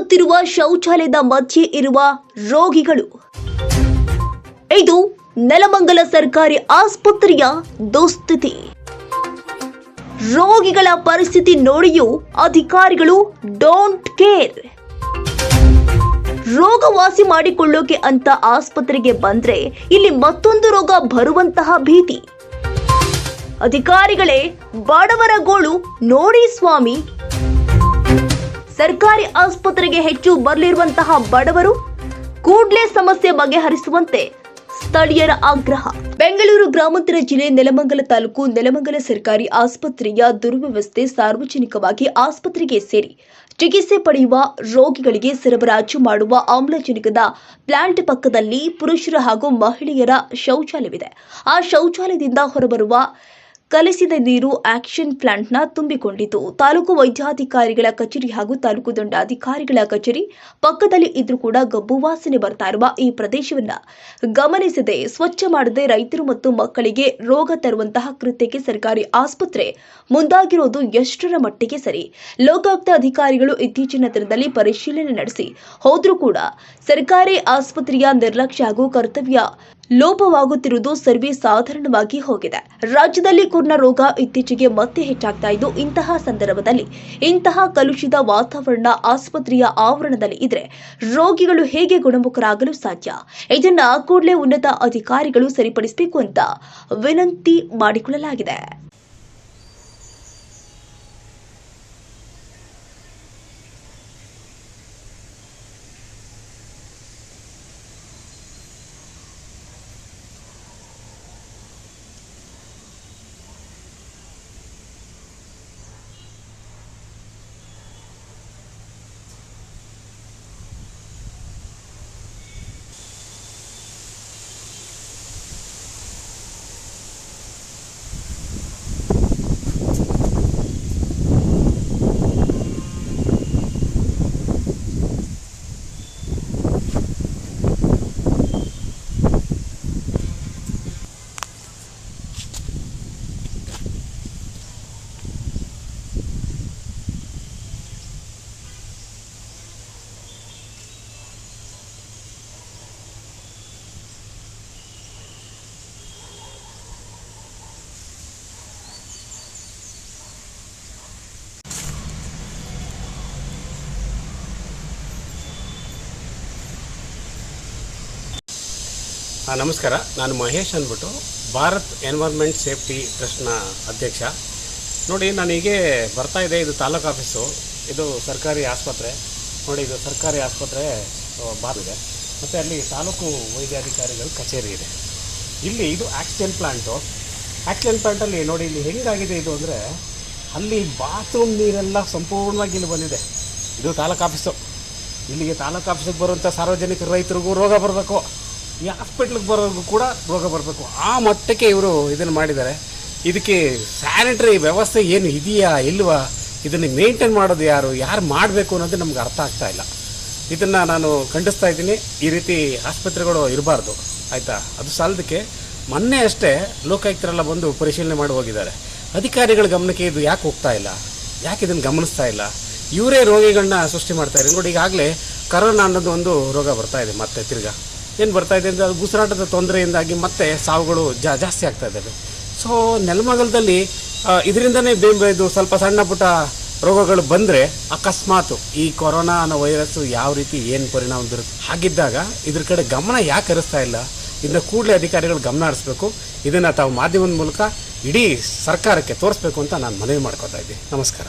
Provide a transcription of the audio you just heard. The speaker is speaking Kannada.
ಬಳಸುತ್ತಿರುವ ಶೌಚಾಲಯದ ಮಧ್ಯೆ ಇರುವ ರೋಗಿಗಳು. ಇದು ನೆಲಮಂಗಲ ಸರ್ಕಾರಿ ಆಸ್ಪತ್ರೆಯ ದುಸ್ಥಿತಿ. ರೋಗಿಗಳ ಪರಿಸ್ಥಿತಿ ನೋಡಿಯೂ ಅಧಿಕಾರಿಗಳು ಡೋಂಟ್ ಕೇರ್. ರೋಗ ವಾಸಿ ಮಾಡಿಕೊಳ್ಳೋಕೆ ಅಂತ ಆಸ್ಪತ್ರೆಗೆ ಬಂದ್ರೆ ಇಲ್ಲಿ ಮತ್ತೊಂದು ರೋಗ ಬರುವಂತಹ ಭೀತಿ. ಅಧಿಕಾರಿಗಳೇ ಬಡವರ ಗೋಳು ನೋಡಿ ಸ್ವಾಮಿ. ಸರ್ಕಾರಿ ಆಸ್ಪತ್ರೆಗೆ ಹೆಚ್ಚು ಬರಲಿರುವಂತಹ ಬಡವರು ಕೂಡಲೇ ಸಮಸ್ಯೆ ಬಗೆಹರಿಸುವಂತೆ ಸ್ಥಳೀಯರ ಆಗ್ರಹ. ಬೆಂಗಳೂರು ಗ್ರಾಮಾಂತರ ಜಿಲ್ಲೆ ನೆಲಮಂಗಲ ತಾಲೂಕು ನೆಲಮಂಗಲ ಸರ್ಕಾರಿ ಆಸ್ಪತ್ರೆಯ ದುರ್ವ್ಯವಸ್ಥೆ. ಸಾರ್ವಜನಿಕವಾಗಿ ಆಸ್ಪತ್ರೆಗೆ ಸೇರಿ ಚಿಕಿತ್ಸೆ ಪಡೆಯುವ ರೋಗಿಗಳಿಗೆ ಸರಬರಾಜು ಮಾಡುವ ಆಮ್ಲಜನಕದ ಪ್ಲಾಂಟ್ ಪಕ್ಕದಲ್ಲಿ ಪುರುಷರ ಹಾಗೂ ಮಹಿಳೆಯರ ಶೌಚಾಲಯವಿದೆ. ಆ ಶೌಚಾಲಯದಿಂದ ಹೊರಬರುವ ಕಲಸಿದ ನೀರು ಆಕ್ಷನ್ ಪ್ಲಾಂಟ್ನ ತುಂಬಿಕೊಂಡಿತು. ತಾಲೂಕು ವೈದ್ಯಾಧಿಕಾರಿಗಳ ಕಚೇರಿ ಹಾಗೂ ತಾಲೂಕು ದಂಡಾಧಿಕಾರಿಗಳ ಕಚೇರಿ ಪಕ್ಕದಲ್ಲಿ ಇದ್ರೂ ಕೂಡ ಗಬ್ಬು ವಾಸನೆ ಬರ್ತಾ ಇರುವ ಈ ಪ್ರದೇಶವನ್ನ ಗಮನಿಸದೆ, ಸ್ವಚ್ಛ ಮಾಡದೆ ರೈತರು ಮತ್ತು ಮಕ್ಕಳಿಗೆ ರೋಗ ತರುವಂತಹ ಕೃತ್ಯಕ್ಕೆ ಸರ್ಕಾರಿ ಆಸ್ಪತ್ರೆ ಮುಂದಾಗಿರೋದು ಎಷ್ಟರ ಮಟ್ಟಿಗೆ ಸರಿ? ಲೋಕಾಯುಕ್ತ ಅಧಿಕಾರಿಗಳು ಇತ್ತೀಚಿನ ದಿನದಲ್ಲಿ ಪರಿಶೀಲನೆ ನಡೆಸಿ ಹೋದ್ರೂ ಕೂಡ ಸರ್ಕಾರಿ ಆಸ್ಪತ್ರೆಯ ನಿರ್ಲಕ್ಷ್ಯ ಹಾಗೂ ಕರ್ತವ್ಯ ಲೋಪವಾಗುತ್ತಿರುವುದು ಸರ್ವೇ ಸಾಧಾರಣವಾಗಿ ಹೋಗಿದೆ. ರಾಜ್ಯದಲ್ಲಿ ಕೊರೋನಾ ರೋಗ ಇತ್ತೀಚೆಗೆ ಮತ್ತೆ ಹೆಚ್ಚಾಗ್ತಾ ಇದ್ದು, ಇಂತಹ ಸಂದರ್ಭದಲ್ಲಿ ಇಂತಹ ಕಲುಷಿತ ವಾತಾವರಣ ಆಸ್ಪತ್ರೆಯ ಆವರಣದಲ್ಲಿ ಇದ್ರೆ ರೋಗಿಗಳು ಹೇಗೆ ಗುಣಮುಖರಾಗಲು ಸಾಧ್ಯ? ಇದನ್ನ ಕೂಡಲೇ ಉನ್ನತ ಅಧಿಕಾರಿಗಳು ಸರಿಪಡಿಸಬೇಕು ಅಂತ ವಿನಂತಿ ಮಾಡಿಕೊಳ್ಳಲಾಗಿದೆ. ನಮಸ್ಕಾರ, ನಾನು ಮಹೇಶ್ ಅಂದ್ಬಿಟ್ಟು ಭಾರತ್ ಎನ್ವೈರ್ಮೆಂಟ್ ಸೇಫ್ಟಿ ಟ್ರಸ್ಟ್ನ ಅಧ್ಯಕ್ಷ. ನೋಡಿ, ನಾನು ಹೀಗೆ ಬರ್ತಾ ಇದೆ. ಇದು ತಾಲೂಕು ಆಫೀಸು, ಇದು ಸರ್ಕಾರಿ ಆಸ್ಪತ್ರೆ. ನೋಡಿ, ಇದು ಸರ್ಕಾರಿ ಆಸ್ಪತ್ರೆ ಬಾರಿದೆ, ಮತ್ತು ಅಲ್ಲಿ ತಾಲೂಕು ವೈದ್ಯಾಧಿಕಾರಿಗಳ ಕಚೇರಿ ಇದೆ. ಇಲ್ಲಿ ಇದು ಆಕ್ಸಿಜನ್ ಪ್ಲಾಂಟು. ಆಕ್ಸಿಜನ್ ಪ್ಲಾಂಟಲ್ಲಿ ನೋಡಿ, ಇಲ್ಲಿ ಹೆಂಗಾಗಿದೆ ಇದು ಅಂದರೆ, ಅಲ್ಲಿ ಬಾತ್ರೂಮ್ ನೀರೆಲ್ಲ ಸಂಪೂರ್ಣವಾಗಿ ಇಲ್ಲಿ ಬಂದಿದೆ. ಇದು ತಾಲೂಕು ಆಫೀಸು. ಇಲ್ಲಿಗೆ ತಾಲೂಕು ಆಫೀಸಿಗೆ ಬರುವಂಥ ಸಾರ್ವಜನಿಕ ರೈತರಿಗೂ ರೋಗ ಬರಬೇಕು, ಈ ಹಾಸ್ಪಿಟ್ಲಿಗೆ ಬರೋರಿಗೂ ಕೂಡ ರೋಗ ಬರಬೇಕು. ಆ ಮಟ್ಟಕ್ಕೆ ಇವರು ಇದನ್ನು ಮಾಡಿದ್ದಾರೆ. ಇದಕ್ಕೆ ಸ್ಯಾನಿಟರಿ ವ್ಯವಸ್ಥೆ ಏನು ಇದೆಯಾ ಇಲ್ವಾ, ಇದನ್ನು ಮೇಂಟೈನ್ ಮಾಡೋದು ಯಾರು ಮಾಡಬೇಕು ಅನ್ನೋದು ನಮ್ಗೆ ಅರ್ಥ ಆಗ್ತಾ ಇಲ್ಲ. ಇದನ್ನು ನಾನು ಖಂಡಿಸ್ತಾ ಇದ್ದೀನಿ. ಈ ರೀತಿ ಆಸ್ಪತ್ರೆಗಳು ಇರಬಾರ್ದು, ಆಯಿತಾ? ಅದು ಸಾಲದಕ್ಕೆ ಮೊನ್ನೆ ಅಷ್ಟೇ ಲೋಕಾಯುಕ್ತರೆಲ್ಲ ಬಂದು ಪರಿಶೀಲನೆ ಮಾಡಿ ಹೋಗಿದ್ದಾರೆ. ಅಧಿಕಾರಿಗಳ ಗಮನಕ್ಕೆ ಇದು ಯಾಕೆ ಹೋಗ್ತಾ ಇಲ್ಲ, ಯಾಕೆ ಇದನ್ನು ಗಮನಿಸ್ತಾ ಇಲ್ಲ? ಇವರೇ ರೋಗಿಗಳನ್ನ ಸೃಷ್ಟಿ ಮಾಡ್ತಾಯಿದ್ದಾರೆ. ನೋಡಿ, ಈಗಾಗಲೇ ಕರೋನಾ ಅನ್ನೋದು ಒಂದು ರೋಗ ಬರ್ತಾ ಇದೆ. ಮತ್ತೆ ತಿರ್ಗಾ ಏನು ಬರ್ತಾ ಇದೆ ಅಂದರೆ, ಅದು ಉಸಿರಾಟದ ತೊಂದರೆಯಿಂದಾಗಿ ಮತ್ತೆ ಸಾವುಗಳು ಜಾಸ್ತಿ ಆಗ್ತಾ ಇದ್ದಾವೆ. ಸೊ ನೆಲಮಂಗಲದಲ್ಲಿ ಇದರಿಂದನೇ ಇದು ಸ್ವಲ್ಪ ಸಣ್ಣ ಪುಟ್ಟ ರೋಗಗಳು ಬಂದರೆ ಅಕಸ್ಮಾತ್ ಈ ಕೊರೋನಾ ಅನ್ನೋ ವೈರಸ್ಸು ಯಾವ ರೀತಿ ಏನು ಪರಿಣಾಮ ಬೀರುತ್ತೆ, ಹಾಗಿದ್ದಾಗ ಇದ್ರ ಕಡೆ ಗಮನ ಯಾಕೆ ಹರಿಸ್ತಾ ಇಲ್ಲ? ಇದನ್ನ ಕೂಡಲೇ ಅಧಿಕಾರಿಗಳು ಗಮನ ಹರಿಸ್ಬೇಕು. ಇದನ್ನು ತಾವು ಮಾಧ್ಯಮದ ಮೂಲಕ ಇಡೀ ಸರ್ಕಾರಕ್ಕೆ ತೋರಿಸ್ಬೇಕು ಅಂತ ನಾನು ಮನವಿ ಮಾಡ್ಕೊತಾ ಇದ್ದೀನಿ. ನಮಸ್ಕಾರ.